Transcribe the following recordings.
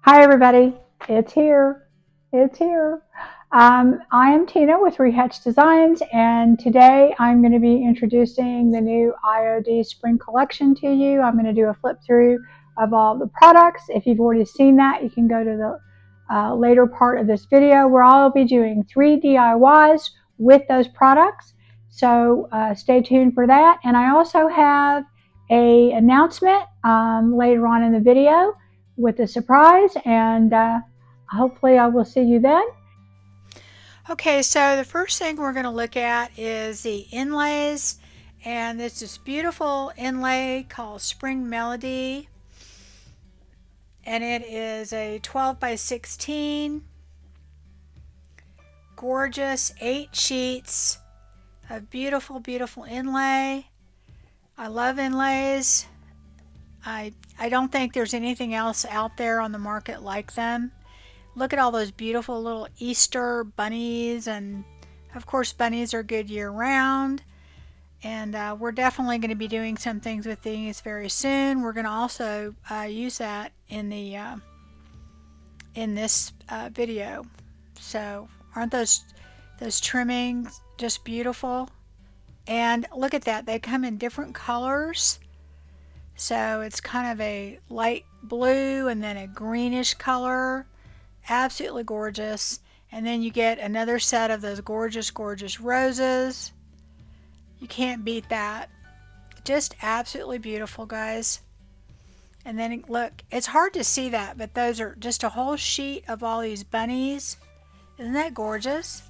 Hi, everybody. It's here. It's here. I am Tina with Rehatch Designs, and today I'm going to be introducing the new IOD spring collection to you. I'm going to do a flip through of all the products. If you've already seen that, you can go to the later part of this video where I'll be doing 3 DIYs with those products. So stay tuned for that. And I also have a announcement later on in the video with a surprise, and hopefully I will see you then. Okay, so the first thing we're going to look at is the inlays, and it's this beautiful inlay called Spring Melody, and it is a 12 by 16, gorgeous 8 sheets of beautiful, beautiful inlay. I love inlays. I don't think there's anything else out there on the market like them. Look at all those beautiful little Easter bunnies, and of course bunnies are good year round. And we're definitely going to be doing some things with these very soon. We're going to also use that in the in this video. So aren't those trimmings just beautiful? And look at that, they come in different colors. So it's kind of a light blue and then a greenish color. Absolutely gorgeous. And then you get another set of those gorgeous, gorgeous roses. You can't beat that. Just absolutely beautiful, guys. And then look, it's hard to see that, but those are just a whole sheet of all these bunnies. Isn't that gorgeous?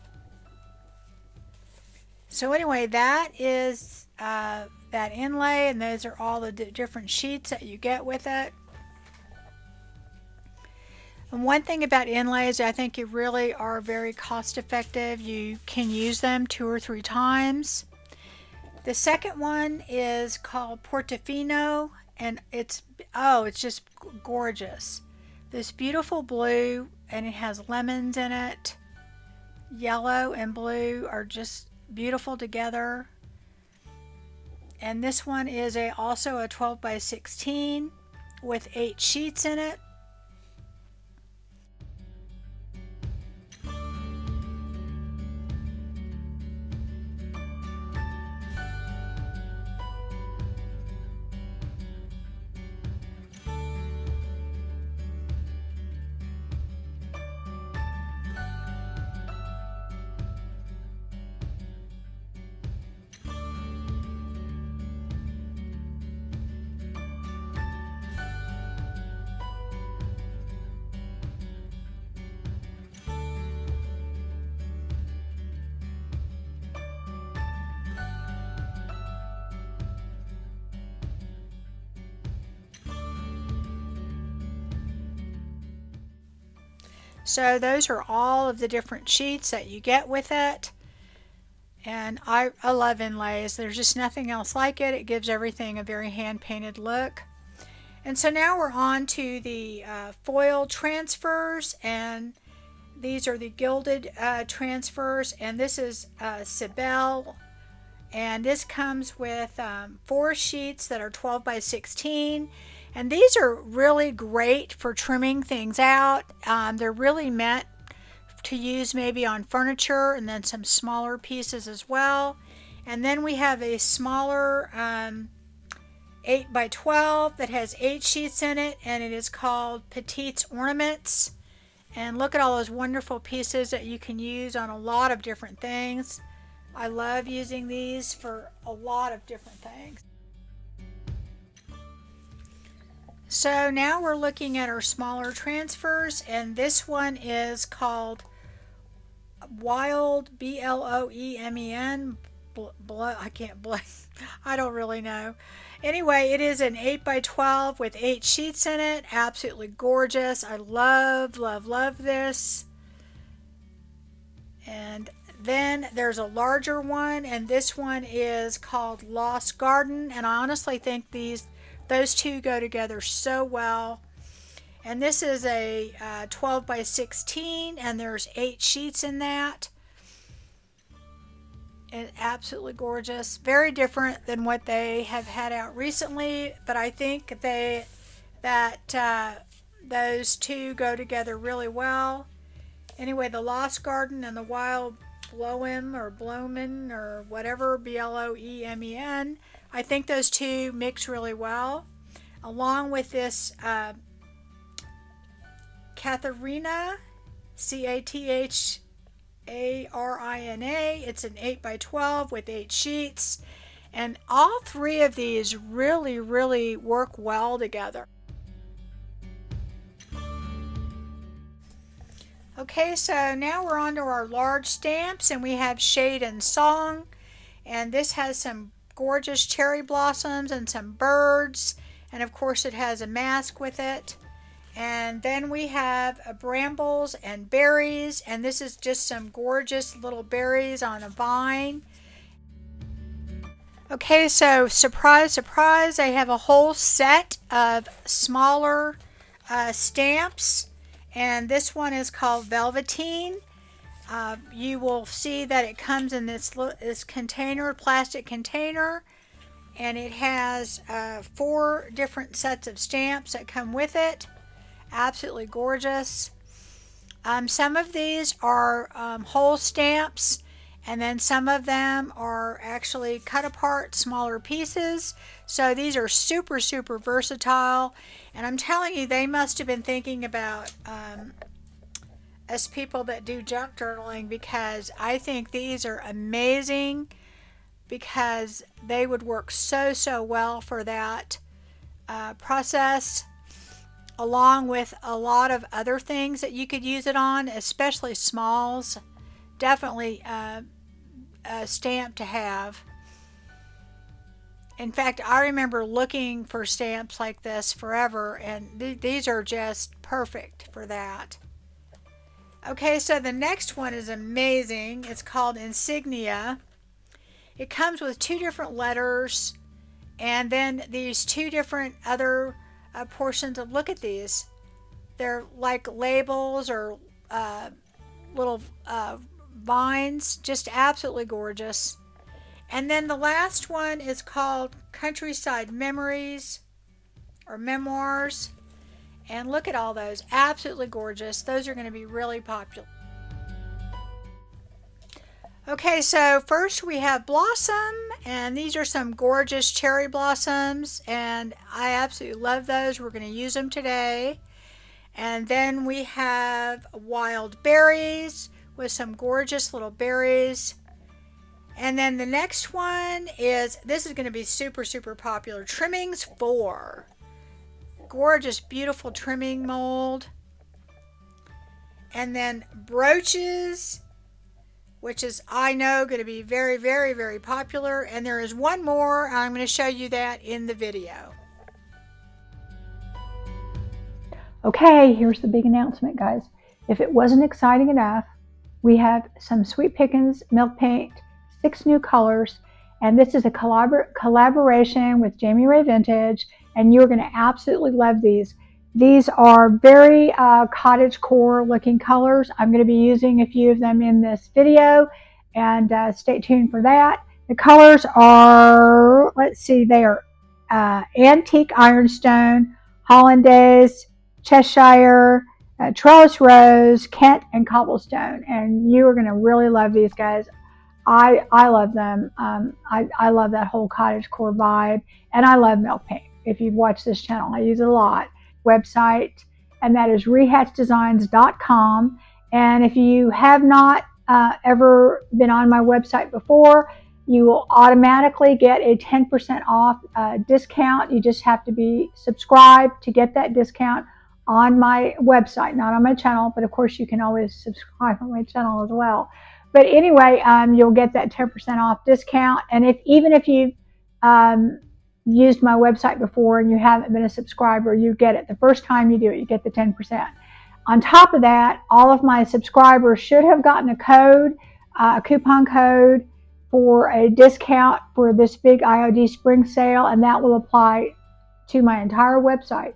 So anyway, that is that inlay, and those are all the different sheets that you get with it. And one thing about inlays, I think you really are very cost effective. You can use them 2 or 3 times. The second one is called Portofino, and it's just gorgeous. This beautiful blue, and it has lemons in it. Yellow and blue are just beautiful together. And this one is also a 12 by 16 with 8 sheets in it. So those are all of the different sheets that you get with it. And I love inlays. There's just nothing else like it. It gives everything a very hand painted look. And so now we're on to the foil transfers, and these are the gilded transfers, and this is Sibel, and this comes with 4 sheets that are 12 by 16, and these are really great for trimming things out. They're really meant to use maybe on furniture and then some smaller pieces as well. And then we have a smaller 8 by 12 that has 8 sheets in it, and it is called Petite's Ornaments. And look at all those wonderful pieces that you can use on a lot of different things. I love using these for a lot of different things. So now we're looking at our smaller transfers, and this one is called Wild, Bloemen. I can't I don't really know. Anyway, it is an 8 by 12 with 8 sheets in it. Absolutely gorgeous. I love, love, love this. And then there's a larger one, and this one is called Lost Garden. And I honestly think those two go together so well. And this is a 12 by 16, and there's 8 sheets in that. And absolutely gorgeous. Very different than what they have had out recently, but I think that those two go together really well. Anyway, the Lost Garden and the Wild Bloem or Bloemen or whatever, Bloemen, I think those two mix really well. Along with this Katharina, Catharina. It's an 8x12 with 8 sheets. And all three of these really, really work well together. Okay, so now we're on to our large stamps, and we have Shade and Song. And this has some gorgeous cherry blossoms and some birds. And of course it has a mask with it. And then we have brambles and berries, and this is just some gorgeous little berries on a vine. Okay, so surprise, surprise, I have a whole set of smaller stamps, and this one is called Velveteen. You will see that it comes in this container, plastic container, and it has 4 different sets of stamps that come with it. Absolutely gorgeous. Some of these are whole stamps, and then some of them are actually cut apart smaller pieces. So these are super, super versatile. And I'm telling you, they must have been thinking about us people that do junk journaling, because I think these are amazing, because they would work so, so well for that process, along with a lot of other things that you could use it on, especially smalls. Definitely a stamp to have. In fact, I remember looking for stamps like this forever, and these are just perfect for that. Okay, so the next one is amazing. It's called Insignia. It comes with 2 different letters, and then these 2 different other portions of, look at these. They're like labels or little vines, just absolutely gorgeous. And then the last one is called Countryside Memories or Memoirs. And look at all those, absolutely gorgeous. Those are going to be really popular. Okay, so first we have Blossom, and these are some gorgeous cherry blossoms, and I absolutely love those. We're going to use them today. And then we have Wild Berries with some gorgeous little berries. And then the next one is, this is going to be super, super popular, Trimmings 4. Gorgeous, beautiful trimming mold. And then Brooches, which is, I know, going to be very, very, very popular. And there is one more. I'm going to show you that in the video. Okay, here's the big announcement, guys. If it wasn't exciting enough, we have some Sweet Pickins milk paint, 6 new colors, and this is a collaboration with Jami Vintage, and you're going to absolutely love these. These are very cottage core looking colors. I'm going to be using a few of them in this video, and stay tuned for that. The colors are, let's see, they are Antique Ironstone, Hollandaise, Cheshire, Trellis Rose, Kent, and Cobblestone. And you are going to really love these guys. I love them. I love that whole cottage core vibe, and I love milk paint. If you've watched this channel, I use it a lot. Website, and that is rehatchdesigns.com. And if you have not ever been on my website before, you will automatically get a 10% off discount. You just have to be subscribed to get that discount on my website, not on my channel, but of course you can always subscribe on my channel as well. But anyway, you'll get that 10% off discount. And even if you've used my website before and you haven't been a subscriber, you get it. The first time you do it, you get the 10%. On top of that, all of my subscribers should have gotten a code, a coupon code for a discount for this big IOD spring sale, and that will apply to my entire website.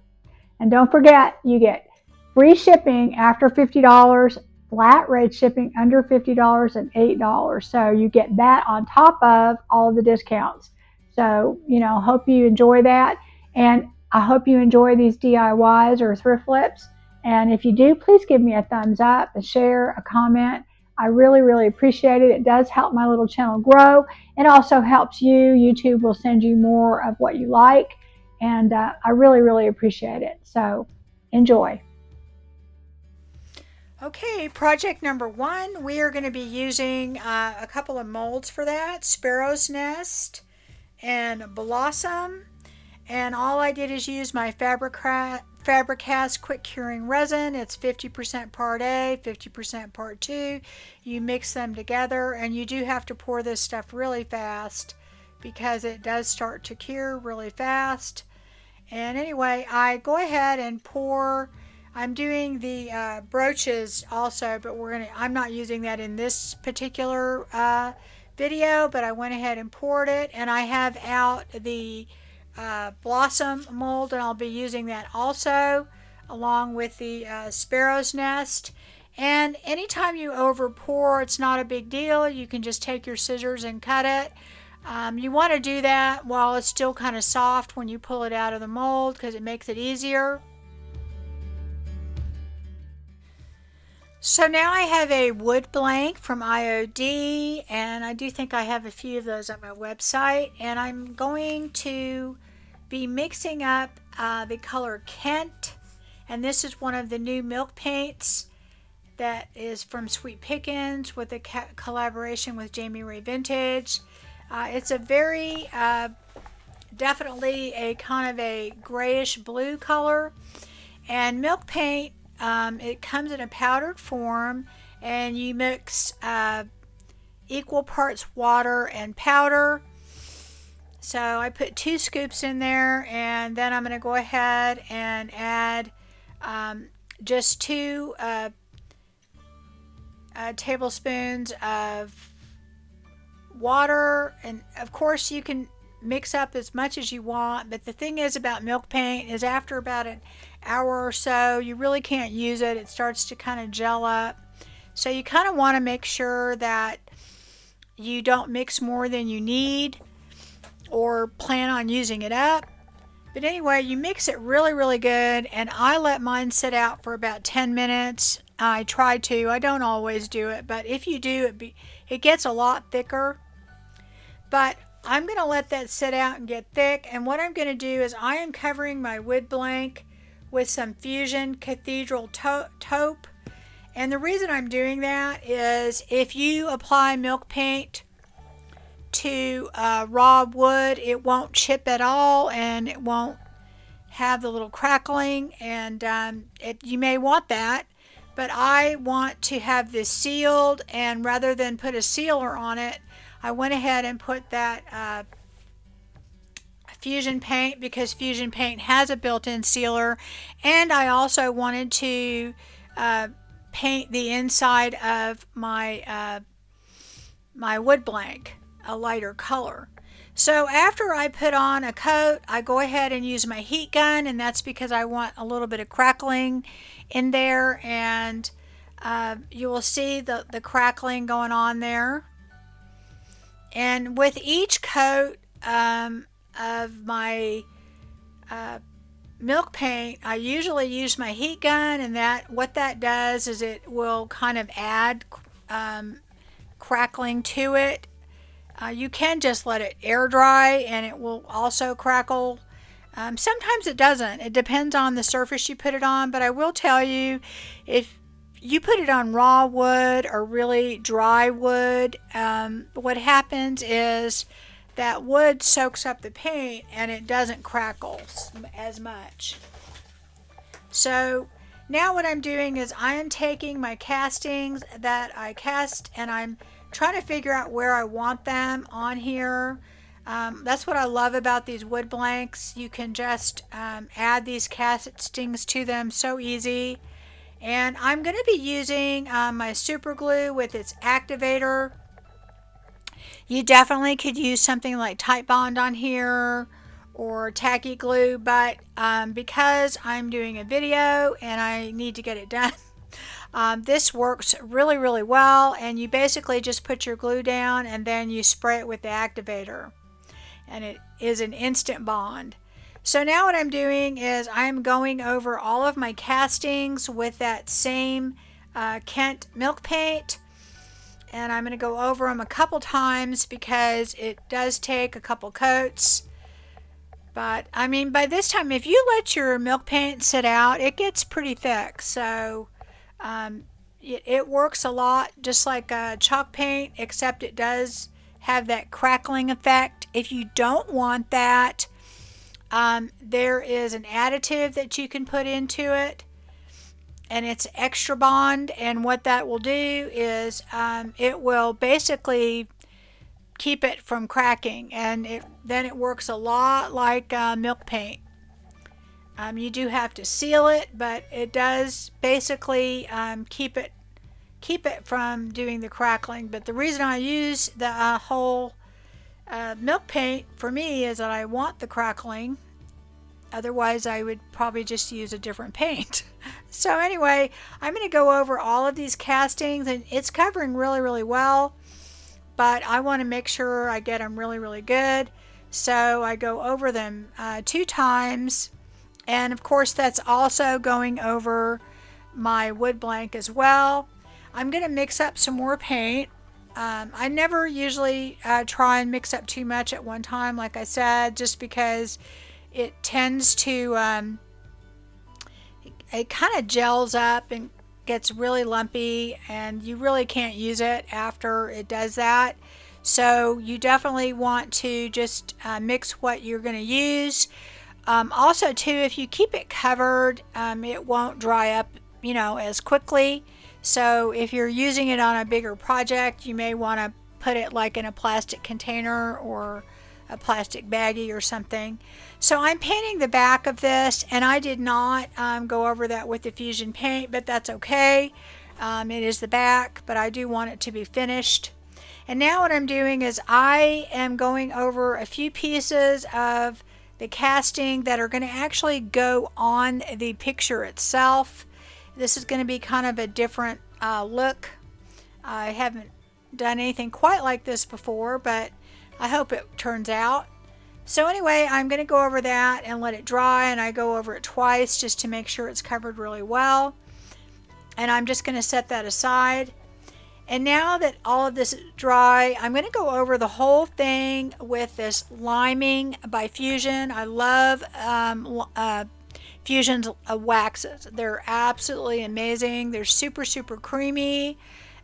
And don't forget, you get free shipping after $50, flat rate shipping under $50, and $8. So you get that on top of all of the discounts. So, hope you enjoy that. And I hope you enjoy these DIYs or thrift flips. And if you do, please give me a thumbs up, a share, a comment. I really, really appreciate it. It does help my little channel grow. It also helps you. YouTube will send you more of what you like. And I really, really appreciate it. So enjoy. Okay, project number 1, we are going to be using a couple of molds for that. Sparrow's nest and blossom. And all I did is use my Fabricast quick curing resin. It's 50% part A, 50% part 2. You mix them together, and you do have to pour this stuff really fast because it does start to cure really fast. And anyway, I go ahead and pour. I'm doing the brooches also, but I'm not using that in this particular video, but I went ahead and poured it, and I have out the blossom mold, and I'll be using that also along with the sparrow's nest. And anytime you over pour, it's not a big deal. You can just take your scissors and cut it. You want to do that while it's still kind of soft when you pull it out of the mold because it makes it easier. So now I have a wood blank from IOD, and I do think I have a few of those on my website, and I'm going to be mixing up the color Kent, and this is one of the new milk paints that is from Sweet Pickins with a collaboration with Jami Vintage. It's a very definitely a kind of a grayish blue color, and milk paint, it comes in a powdered form, and you mix equal parts water and powder. So I put 2 scoops in there, and then I'm going to go ahead and add just 2 tablespoons of water. And of course you can mix up as much as you want, but the thing is about milk paint is after about an hour or so you really can't use it. It starts to kind of gel up, so you kind of want to make sure that you don't mix more than you need or plan on using it up. But anyway, you mix it really, really good, and I let mine sit out for about 10 minutes. I try to. I don't always do it, but if you do, it gets a lot thicker. But I'm going to let that sit out and get thick, and what I'm going to do is I am covering my wood blank with some Fusion Cathedral taupe. And the reason I'm doing that is if you apply milk paint to raw wood, it won't chip at all, and it won't have the little crackling, and you may want that, but I want to have this sealed, and rather than put a sealer on it, I went ahead and put that Fusion paint, because Fusion paint has a built-in sealer, and I also wanted to paint the inside of my my wood blank a lighter color. So after I put on a coat, I go ahead and use my heat gun, and that's because I want a little bit of crackling in there, and you will see the crackling going on there. And with each coat of my milk paint, I usually use my heat gun, and what that does is it will kind of add crackling to it. You can just let it air dry, and it will also crackle. Sometimes it doesn't. It depends on the surface you put it on, but I will tell you, if you put it on raw wood or really dry wood, what happens is that wood soaks up the paint and it doesn't crackle as much. So now what I'm doing is I am taking my castings that I cast, and I'm trying to figure out where I want them on here. That's what I love about these wood blanks. You can just add these castings to them so easy. And I'm going to be using my super glue with its activator. You definitely could use something like Titebond on here or tacky glue, but because I'm doing a video and I need to get it done, this works really, really well. And you basically just put your glue down and then you spray it with the activator, and it is an instant bond. So now what I'm doing is I'm going over all of my castings with that same Kent milk paint, and I'm going to go over them a couple times because it does take a couple coats. But I mean, by this time, if you let your milk paint sit out, it gets pretty thick. So um, it works a lot just like chalk paint, except it does have that crackling effect. If you don't want that, there is an additive that you can put into it, and it's extra bond. And what that will do is it will basically keep it from cracking, and then it works a lot like milk paint. You do have to seal it, but it does basically keep it from doing the crackling. But the reason I use the whole milk paint for me is that I want the crackling. Otherwise, I would probably just use a different paint. So anyway, I'm going to go over all of these castings, and it's covering really, really well. But I want to make sure I get them really, really good. So I go over them 2 times. And of course, that's also going over my wood blank as well. I'm going to mix up some more paint. I never usually try and mix up too much at one time, like I said, just because it tends to, it kind of gels up and gets really lumpy, and you really can't use it after it does that. So you definitely want to just mix what you're going to use. Also too, if you keep it covered, it won't dry up, as quickly. So if you're using it on a bigger project, you may want to put it like in a plastic container or a plastic baggie or something. So I'm painting the back of this, and I did not go over that with the Fusion paint, but that's okay. It is the back, but I do want it to be finished. And now what I'm doing is I am going over a few pieces of the casting that are going to actually go on the picture itself. This is going to be kind of a different look. I haven't done anything quite like this before, but I hope it turns out. So anyway, I'm going to go over that and let it dry, and I go over it twice just to make sure it's covered really well. And I'm just going to set that aside. And now that all of this is dry, I'm going to go over the whole thing with this liming by Fusion. I love Fusion's waxes. They're absolutely amazing. They're super, super creamy,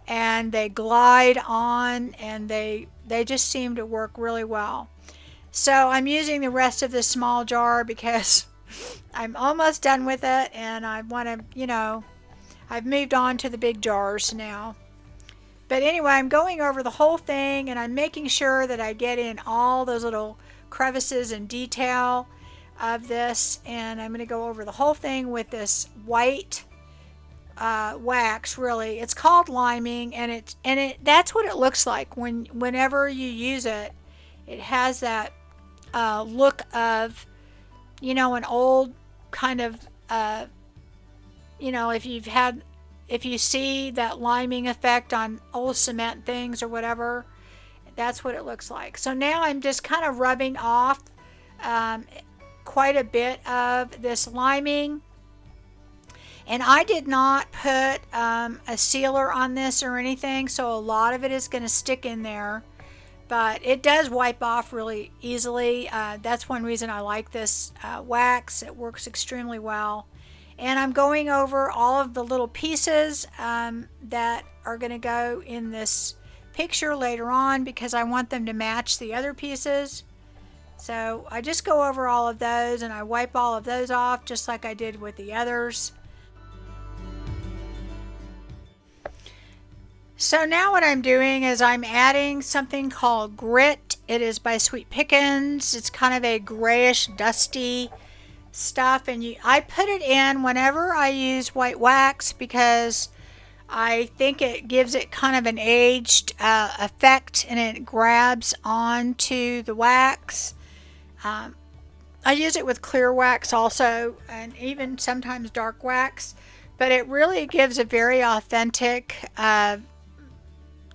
and they glide on, and they just seem to work really well. So I'm using the rest of this small jar because I'm almost done with it, and I want to, I've moved on to the big jars now. But anyway, I'm going over the whole thing, and I'm making sure that I get in all those little crevices and detail of this, and I'm going to go over the whole thing with this white wax. Really, it's called liming, and that's what it looks like whenever you use it. It has that look of, an old kind of, if you see that liming effect on old cement things or whatever, that's what it looks like. So now I'm just kind of rubbing off quite a bit of this liming. And I did not put a sealer on this or anything, so a lot of it is going to stick in there. But it does wipe off really easily. That's one reason I like this wax. It works extremely well. And I'm going over all of the little pieces that are going to go in this picture later on because I want them to match the other pieces. So I just go over all of those, and I wipe all of those off just like I did with the others. So now what I'm doing is I'm adding something called grit. It is by Sweet Pickins. It's kind of a grayish, dusty stuff, and I put it in whenever I use white wax because I think it gives it kind of an aged effect, and it grabs onto the wax. I use it with clear wax also, and even sometimes dark wax, but it really gives a very authentic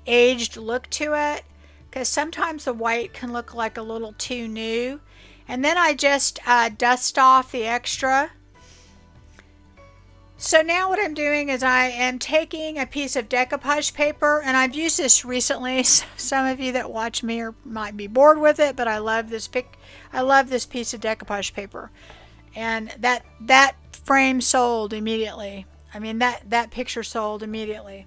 aged look to it, because sometimes the white can look like a little too new. And then I just dust off the extra. So now what I'm doing is I am taking a piece of decoupage paper, and I've used this recently. Some of you that watch me might be bored with it, but I love this piece of decoupage paper. And that frame sold immediately. I mean that picture sold immediately.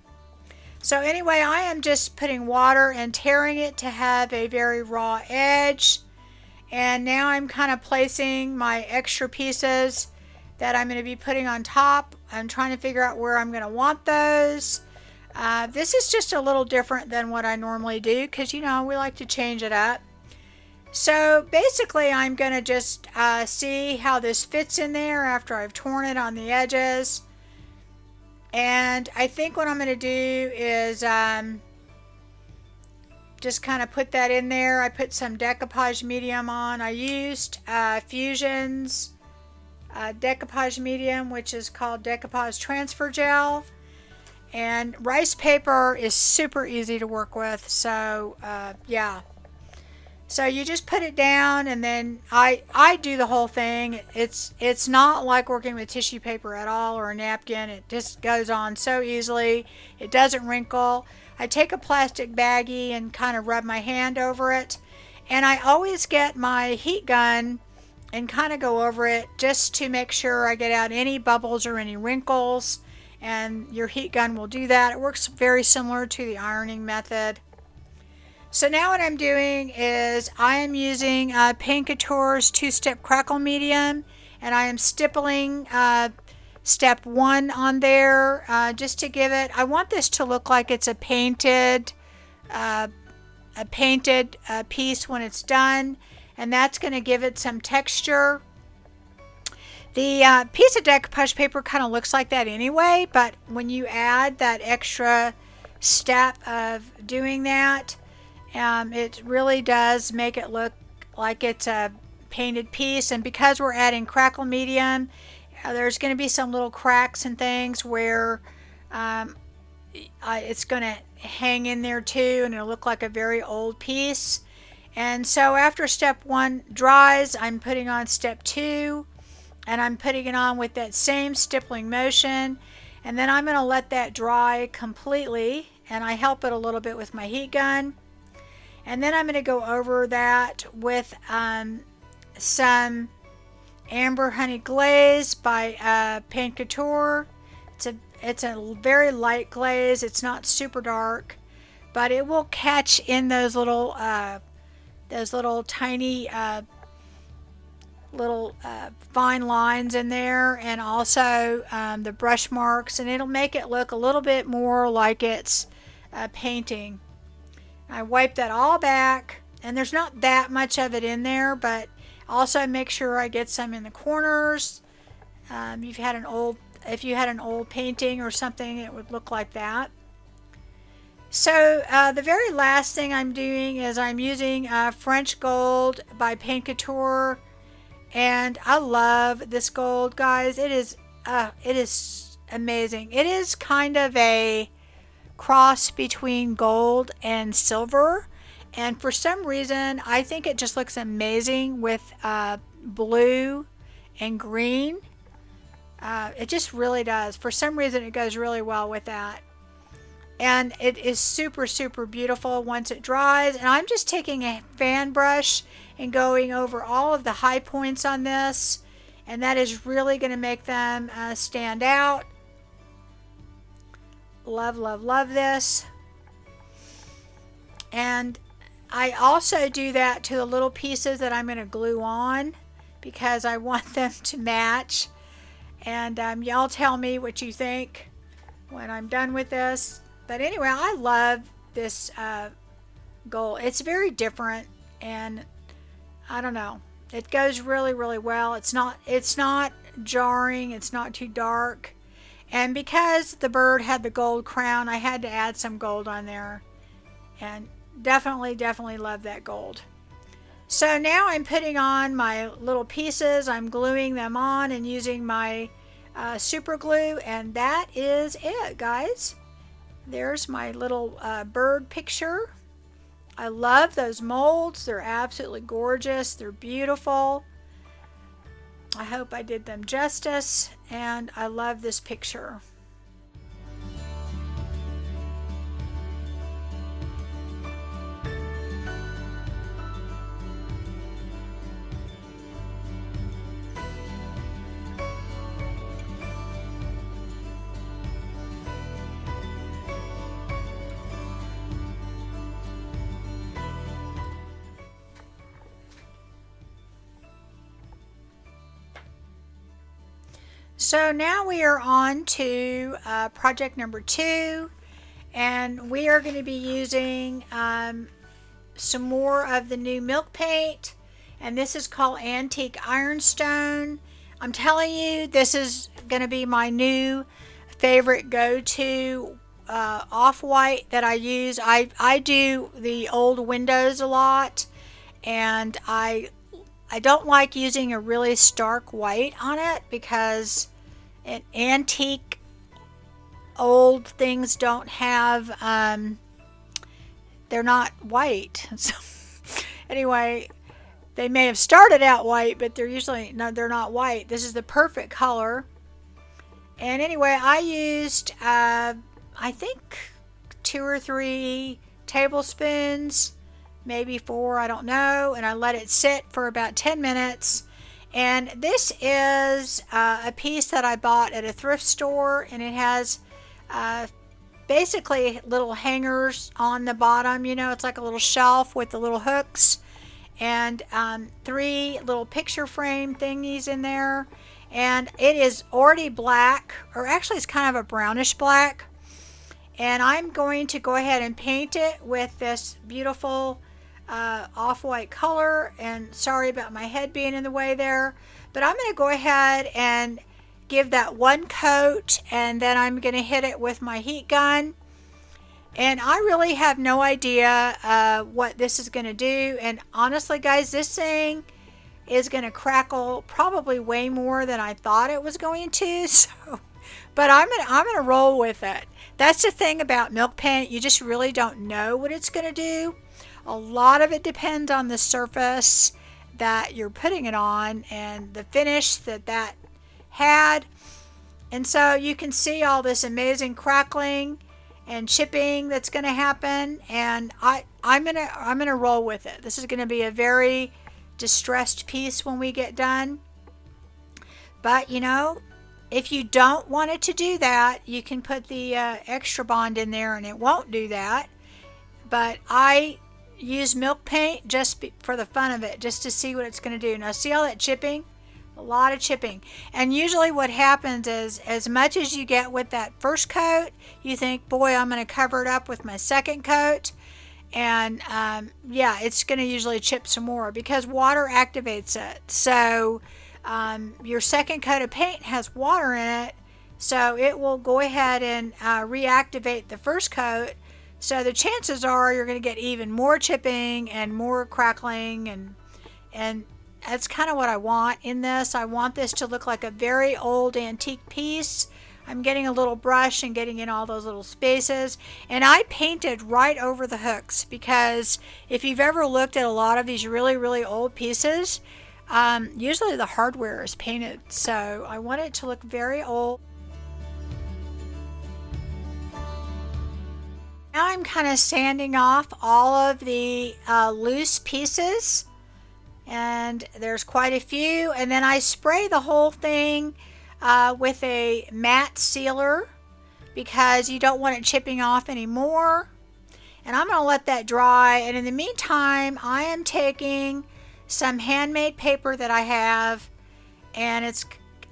So anyway, I am just putting water and tearing it to have a very raw edge. And now I'm kind of placing my extra pieces that I'm going to be putting on top. I'm trying to figure out where I'm going to want those. This is just a little different than what I normally do because, you know, we like to change it up. So basically I'm going to just see how this fits in there after I've torn it on the edges. And I think what I'm going to do is just kind of put that in there. I put some decoupage medium on. I used Fusion's decoupage medium, which is called decoupage transfer gel. And rice paper is super easy to work with. So yeah. So you just put it down, and then I do the whole thing. It's not like working with tissue paper at all or a napkin. It just goes on so easily. It doesn't wrinkle. I take a plastic baggie and kind of rub my hand over it. And I always get my heat gun and kind of go over it just to make sure I get out any bubbles or any wrinkles. And your heat gun will do that. It works very similar to the ironing method. So now what I'm doing is I am using Paint Couture's two-step crackle medium, and I am stippling step 1 on there just to give it. I want this to look like it's a painted piece when it's done, and that's going to give it some texture. The piece of decoupage paper kind of looks like that anyway, but when you add that extra step of doing that, it really does make it look like it's a painted piece. And because we're adding crackle medium, there's going to be some little cracks and things where it's going to hang in there too, and it'll look like a very old piece. And so after step 1 dries, I'm putting on step 2, and I'm putting it on with that same stippling motion, and then I'm going to let that dry completely, and I help it a little bit with my heat gun. And then I'm going to go over that with some Amber Honey Glaze by Paint Couture. It's a very light glaze. It's not super dark, but it will catch in those little tiny fine lines in there, and also the brush marks, and it'll make it look a little bit more like it's painting. I wipe that all back, and there's not that much of it in there, but also make sure I get some in the corners. If you had an old painting or something, it would look like that. So the very last thing I'm doing is I'm using French Gold by Paint Couture, and I love this gold, guys. It is amazing. It is kind of a cross between gold and silver, and for some reason I think it just looks amazing with blue and green. It just really does. For some reason it goes really well with that, and it is super beautiful once it dries. And I'm just taking a fan brush and going over all of the high points on this, and that is really going to make them stand out. Love this. And I also do that to the little pieces that I'm going to glue on, because I want them to match. And y'all tell me what you think when I'm done with this. But anyway, I love this gold. It's very different, and I don't know, it goes really well. It's not jarring. It's not too dark. And because the bird had the gold crown, I had to add some gold on there. And definitely love that gold. So now I'm putting on my little pieces. I'm gluing them on and using my super glue. And that is it, guys. There's my little bird picture. I love those molds. They're absolutely gorgeous. They're beautiful. I hope I did them justice, and I love this picture. So now we are on to project number 2, and we are going to be using some more of the new milk paint, and this is called Antique Ironstone. I'm telling you, this is going to be my new favorite go-to off-white that I use. I do the old windows a lot, and I don't like using a really stark white on it because an antique old things don't have they're not white. So anyway, they may have started out white, but they're usually no, they're not white. This is the perfect color. And anyway, I used I think 2 or 3 tablespoons, maybe 4, I don't know, and I let it sit for about 10 minutes. And this is a piece that I bought at a thrift store, and it has basically little hangers on the bottom. You know, it's like a little shelf with the little hooks, and 3 little picture frame thingies in there. And it is already black, or actually it's kind of a brownish black. And I'm going to go ahead and paint it with this beautiful off-white color. And sorry about my head being in the way there, but I'm going to go ahead and give that one coat, and then I'm going to hit it with my heat gun. And I really have no idea what this is going to do. And honestly, guys, this thing is going to crackle probably way more than I thought it was going to. So, but I'm gonna roll with it. That's the thing about milk paint. You just really don't know what it's going to do. A lot of it depends on the surface that you're putting it on and the finish that had. And so you can see all this amazing crackling and chipping that's going to happen. And I'm gonna roll with it. This is going to be a very distressed piece when we get done. But you know, if you don't want it to do that, you can put the extra bond in there and it won't do that. But I use milk paint just for the fun of it, just to see what it's going to do. Now see all that chipping? A lot of chipping. And usually what happens is, as much as you get with that first coat, you think, boy, I'm going to cover it up with my second coat. And yeah, it's going to usually chip some more because water activates it. So your second coat of paint has water in it, so it will go ahead and reactivate the first coat. So the chances are you're going to get even more chipping and more crackling, and that's kind of what I want in this. I want this to look like a very old antique piece. I'm getting a little brush and getting in all those little spaces. And I painted right over the hooks because if you've ever looked at a lot of these really, really old pieces, usually the hardware is painted. So I want it to look very old. Now I'm kind of sanding off all of the loose pieces. And there's quite a few. And then I spray the whole thing with a matte sealer because you don't want it chipping off anymore. And I'm going to let that dry. And in the meantime, I am taking some handmade paper that I have, and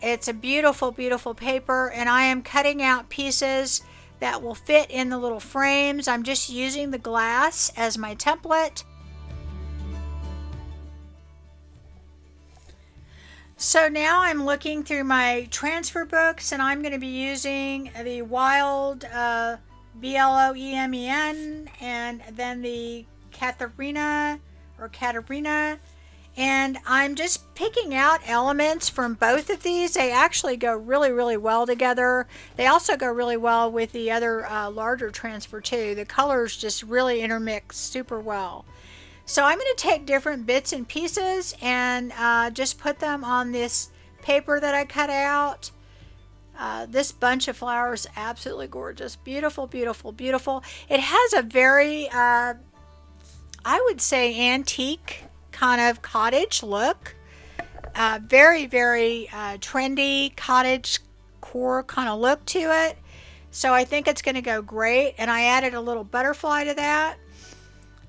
it's a beautiful, beautiful paper, and I am cutting out pieces that will fit in the little frames. I'm just using the glass as my template. So now I'm looking through my transfer books, and I'm going to be using the Wild Bloemen, and then the Katarina. And I'm just picking out elements from both of these. They actually go really, really well together. They also go really well with the other larger transfer too. The colors just really intermix super well. So I'm going to take different bits and pieces and just put them on this paper that I cut out. This bunch of flowers is absolutely gorgeous. Beautiful, beautiful, beautiful. It has a very, I would say, antique kind of cottage look. Very, very trendy cottage core kind of look to it. So I think it's going to go great. And I added a little butterfly to that.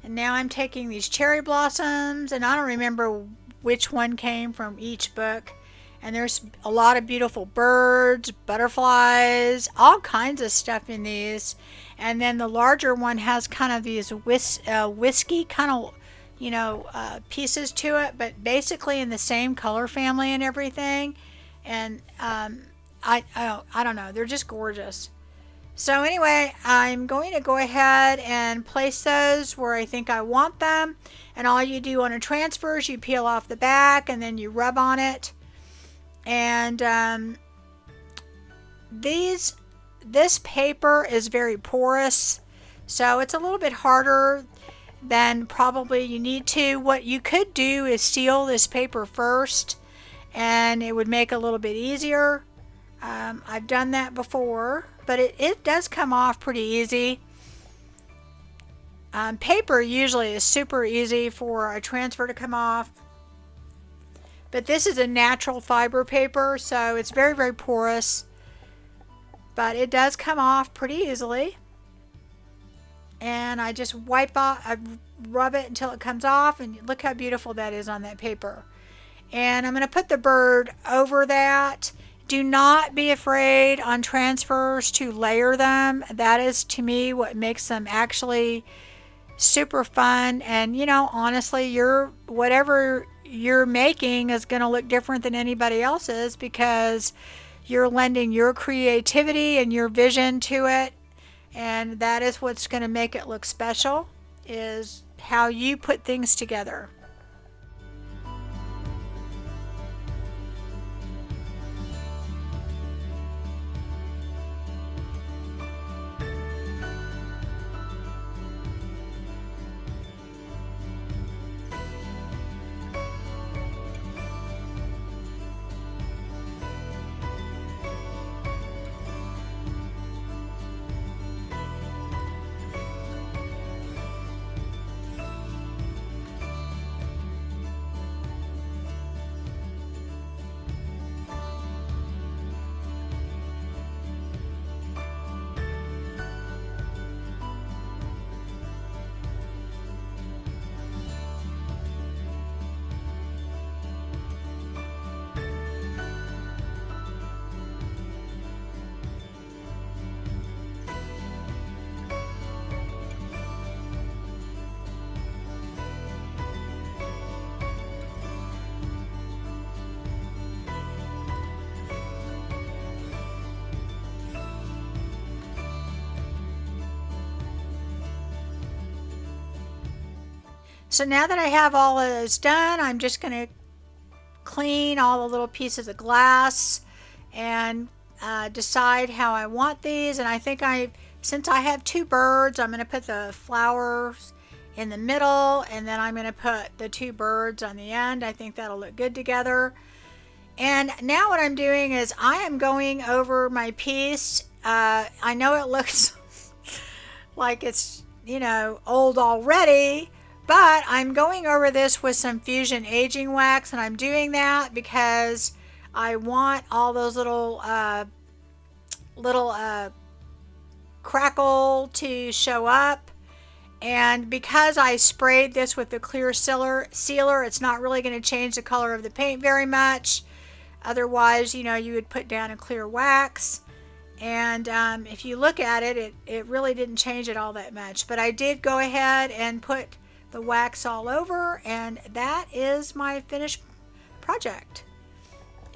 And now I'm taking these cherry blossoms, and I don't remember which one came from each book. And there's a lot of beautiful birds, butterflies, all kinds of stuff in these. And then the larger one has kind of these whiskey kind of, pieces to it, but basically in the same color family and everything. And I don't know, they're just gorgeous. So anyway, I'm going to go ahead and place those where I think I want them. And all you do on a transfer is you peel off the back and then you rub on it. And this paper is very porous, so it's a little bit harder than probably you need to. What you could do is seal this paper first, and it would make it a little bit easier. I've done that before, but it does come off pretty easy. Paper usually is super easy for a transfer to come off. But this is a natural fiber paper, so it's very, very porous. But it does come off pretty easily. And I just I rub it until it comes off, and look how beautiful that is on that paper. And I'm going to put the bird over that. Do not be afraid on transfers to layer them. That is, to me, what makes them actually super fun. And honestly, whatever you're making is going to look different than anybody else's, because you're lending your creativity and your vision to it, and that is what's going to make it look special, is how you put things together. So now that I have all of those done, I'm just going to clean all the little pieces of glass and decide how I want these. And I think since I have two birds, I'm going to put the flowers in the middle, and then I'm going to put the two birds on the end. I think that'll look good together. And now what I'm doing is I am going over my piece. I know it looks like it's, old already, but I'm going over this with some Fusion Aging Wax, and I'm doing that because I want all those little crackle to show up. And because I sprayed this with the clear sealer, it's not really going to change the color of the paint very much. Otherwise, you would put down a clear wax. And if you look at it, it really didn't change it all that much. But I did go ahead and put the wax all over, and that is my finished project.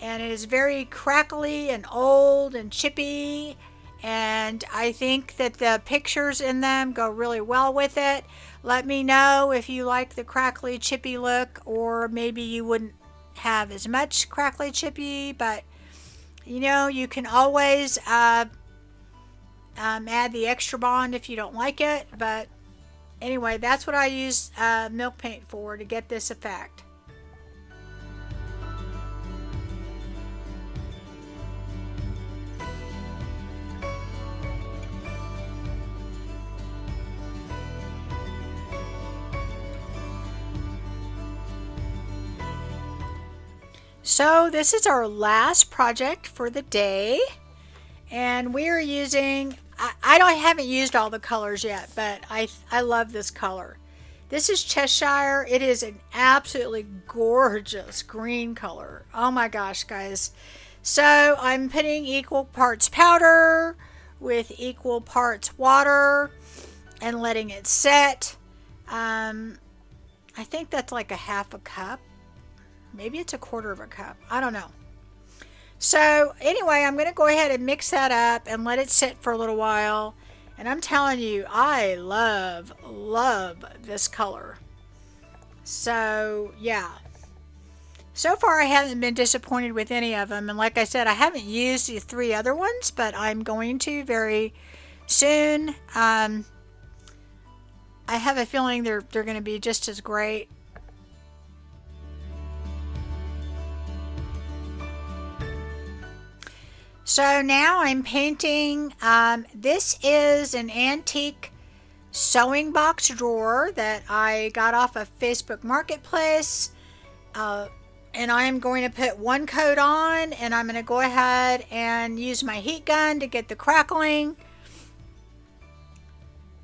And it is very crackly and old and chippy, and I think that the pictures in them go really well with it. Let me know if you like the crackly chippy look, or maybe you wouldn't have as much crackly chippy, but you know, you can always add the extra bond if you don't like it. But anyway, that's what I use milk paint for, to get this effect. So this is our last project for the day, and we are using, I haven't used all the colors yet, but I love this color. This is Cheshire. It is an absolutely gorgeous green color. Oh my gosh, guys. So I'm putting equal parts powder with equal parts water and letting it set. I think that's like a half a cup. Maybe it's a quarter of a cup. I don't know. So anyway, I'm going to go ahead and mix that up and let it sit for a little while. And I'm telling you, I love this color. So yeah. So far I haven't been disappointed with any of them. And like I said, I haven't used the 3 other ones, but I'm going to very soon. I have a feeling they're going to be just as great. So now I'm painting, this is an antique sewing box drawer that I got off of Facebook Marketplace, and I am going to put one coat on, and I'm going to go ahead and use my heat gun to get the crackling,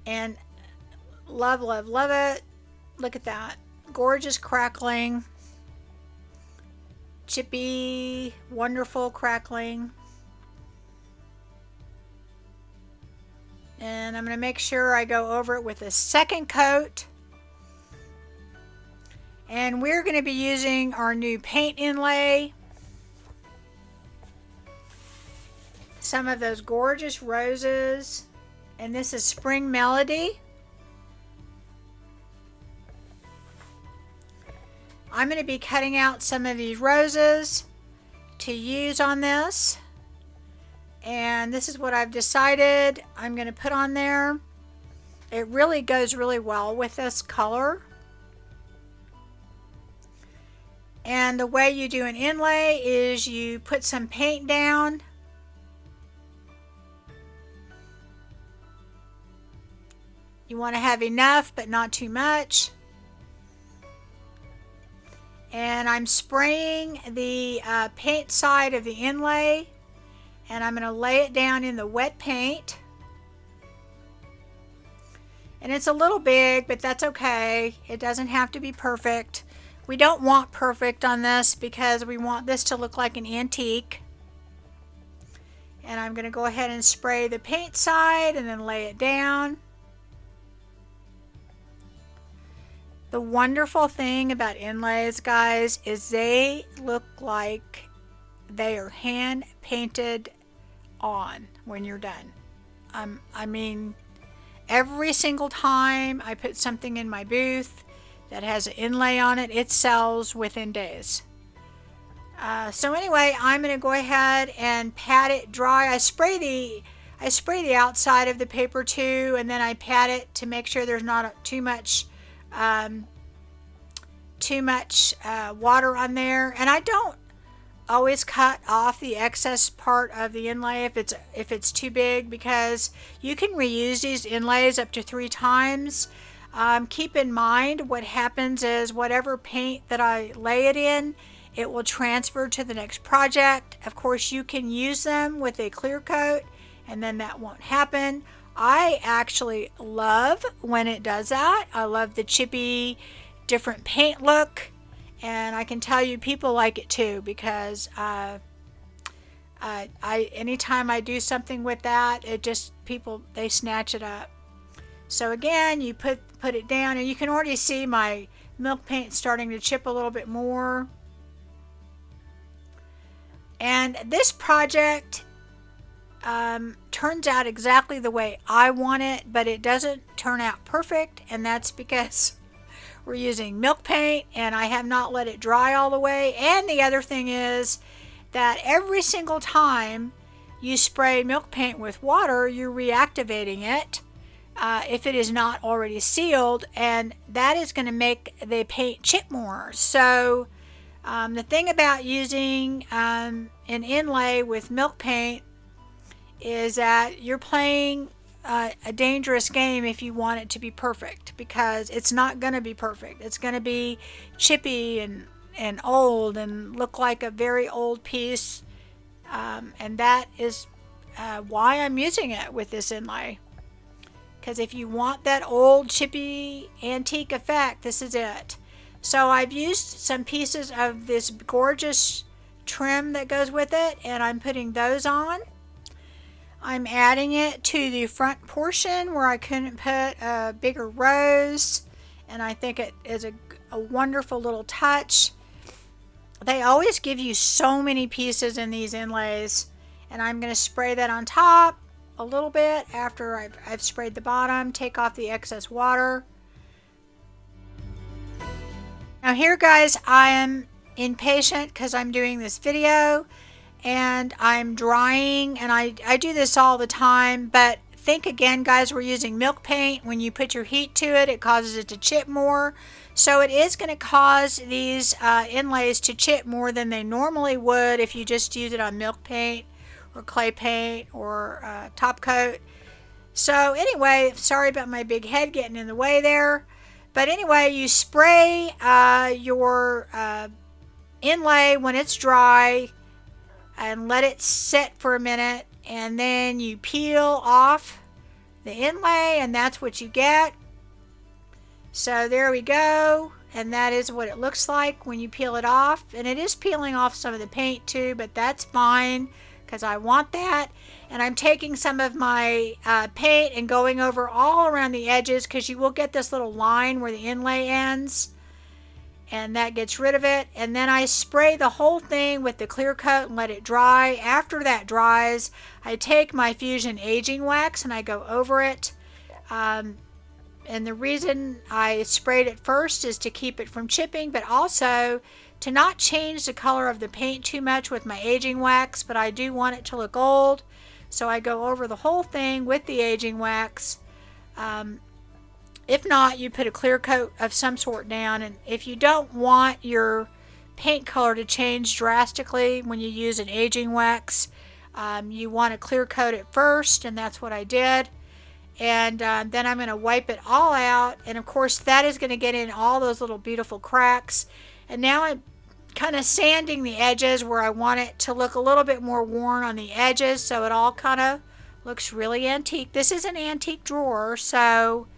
and love it. Look at that, gorgeous crackling, chippy, wonderful crackling. And I'm going to make sure I go over it with a second coat. And we're going to be using our new paint inlay. Some of those gorgeous roses. And this is Spring Melody. I'm going to be cutting out some of these roses to use on this. And this is what I've decided I'm going to put on there. It really goes really well with this color. And the way you do an inlay is you put some paint down. You want to have enough, but not too much. And I'm spraying the paint side of the inlay. And I'm going to lay it down in the wet paint. And it's a little big, but that's okay. It doesn't have to be perfect. We don't want perfect on this because we want this to look like an antique. And I'm going to go ahead and spray the paint side and then lay it down. The wonderful thing about inlays, guys, is they look like they are hand painted on when you're done. I mean, every single time I put something in my booth that has an inlay on it, it sells within days. So anyway, I'm going to go ahead and pat it dry. I spray the outside of the paper too, and then I pat it to make sure there's not too much water on there. And I don't always cut off the excess part of the inlay if it's too big, because you can reuse these inlays up to 3 times. Keep in mind what happens is whatever paint that I lay it in, it will transfer to the next project. Of course, you can use them with a clear coat and then that won't happen. I actually love when it does that. I love the chippy different paint look. And I can tell you people like it too, because anytime I do something with that, it just, people, they snatch it up. So again, you put it down, and you can already see my milk paint starting to chip a little bit more. And this project turns out exactly the way I want it, but it doesn't turn out perfect, and that's because we're using milk paint and I have not let it dry all the way. And the other thing is that every single time you spray milk paint with water, you're reactivating it if it is not already sealed, and that is going to make the paint chip more. So the thing about using an inlay with milk paint is that you're playing a dangerous game if you want it to be perfect, because it's not going to be perfect. It's going to be chippy and old and look like a very old piece, and that is why I'm using it with this inlay. Because if you want that old chippy antique effect, this is it. So I've used some pieces of this gorgeous trim that goes with it, and I'm putting those on. I'm adding it to the front portion where I couldn't put a bigger rose, and I think it is a wonderful little touch. They always give you so many pieces in these inlays, and I'm going to spray that on top a little bit after I've sprayed the bottom, take off the excess water. Now here, guys, I am impatient because I'm doing this video and I'm drying, and I do this all the time, but think again, guys, we're using milk paint. When you put your heat to it, it causes it to chip more. So it is going to cause these inlays to chip more than they normally would if you just use it on milk paint or clay paint or top coat. So anyway, sorry about my big head getting in the way there. But anyway, you spray your inlay when it's dry and let it sit for a minute, and then you peel off the inlay, and that's what you get. So there we go, and that is what it looks like when you peel it off. And it is peeling off some of the paint too, but that's fine because I want that. And I'm taking some of my paint and going over all around the edges, because you will get this little line where the inlay ends, and that gets rid of it. And then I spray the whole thing with the clear coat and let it dry. After that dries, I take my Fusion aging wax and I go over it. And the reason I sprayed it first is to keep it from chipping, but also to not change the color of the paint too much with my aging wax, but I do want it to look old. So I go over the whole thing with the aging wax. If not, you put a clear coat of some sort down. And if you don't want your paint color to change drastically when you use an aging wax, you want to clear coat it first, and that's what I did. And then I'm going to wipe it all out, and of course that is going to get in all those little beautiful cracks. And now I'm kind of sanding the edges where I want it to look a little bit more worn on the edges, so it all kind of looks really antique. This is an antique drawer, so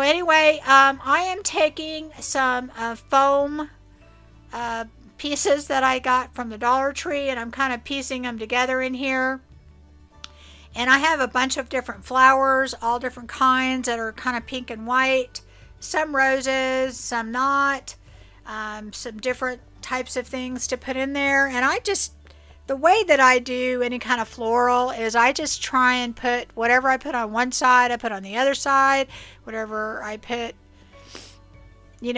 anyway, I am taking some foam pieces that I got from the Dollar Tree, and I'm kind of piecing them together in here. And I have a bunch of different flowers, all different kinds that are kind of pink and white. Some roses, some not. Some different types of things to put in there. And the way that I do any kind of floral is I just try and put whatever I put on one side, I put on the other side. Whatever I put, in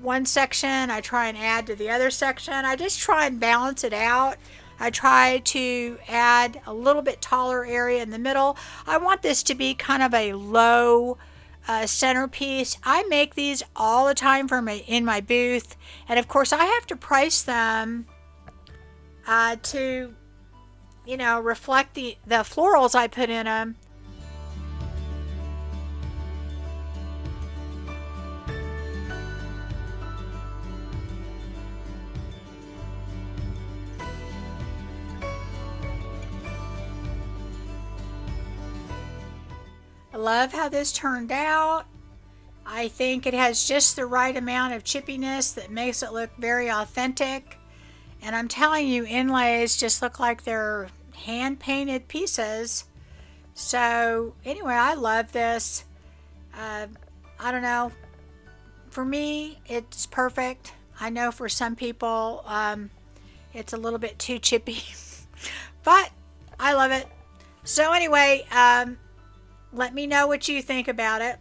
one section, I try and add to the other section. I just try and balance it out. I try to add a little bit taller area in the middle. I want this to be kind of a low centerpiece. I make these all the time in my booth, and of course I have to price them to reflect the florals I put in them. I love how this turned out. I think it has just the right amount of chippiness that makes it look very authentic. And I'm telling you, inlays just look like they're hand painted pieces. So anyway, I love this. I don't know. For me, it's perfect. I know for some people, it's a little bit too chippy, but I love it. So anyway, let me know what you think about it.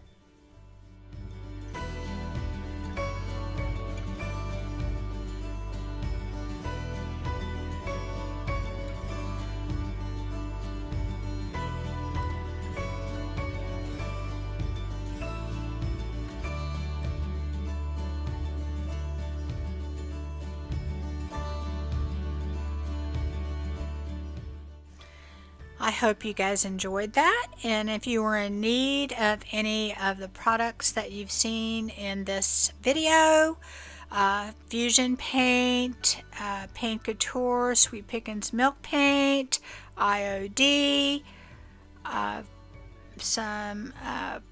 I hope you guys enjoyed that. And if you were in need of any of the products that you've seen in this video, Fusion Paint, Paint Couture, Sweet Pickins Milk Paint, IOD, some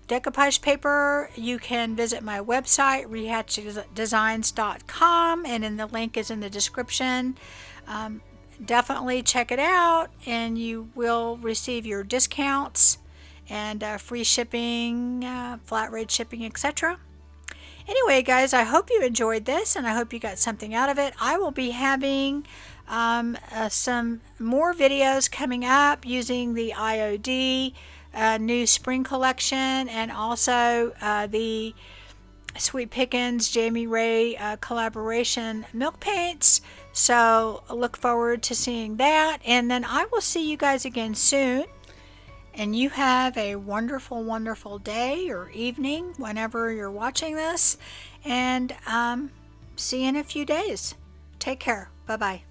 decoupage paper, you can visit my website, rehatchdesigns.com, and the link is in the description. Definitely check it out, and you will receive your discounts and free shipping, flat rate shipping, etc. Anyway, guys, I hope you enjoyed this, and I hope you got something out of it. I will be having some more videos coming up using the IOD new spring collection, and also the Sweet Pickins Jami collaboration milk paints. So look forward to seeing that, and then I will see you guys again soon. And you have a wonderful, wonderful day or evening whenever you're watching this, and see you in a few days. Take care. Bye bye.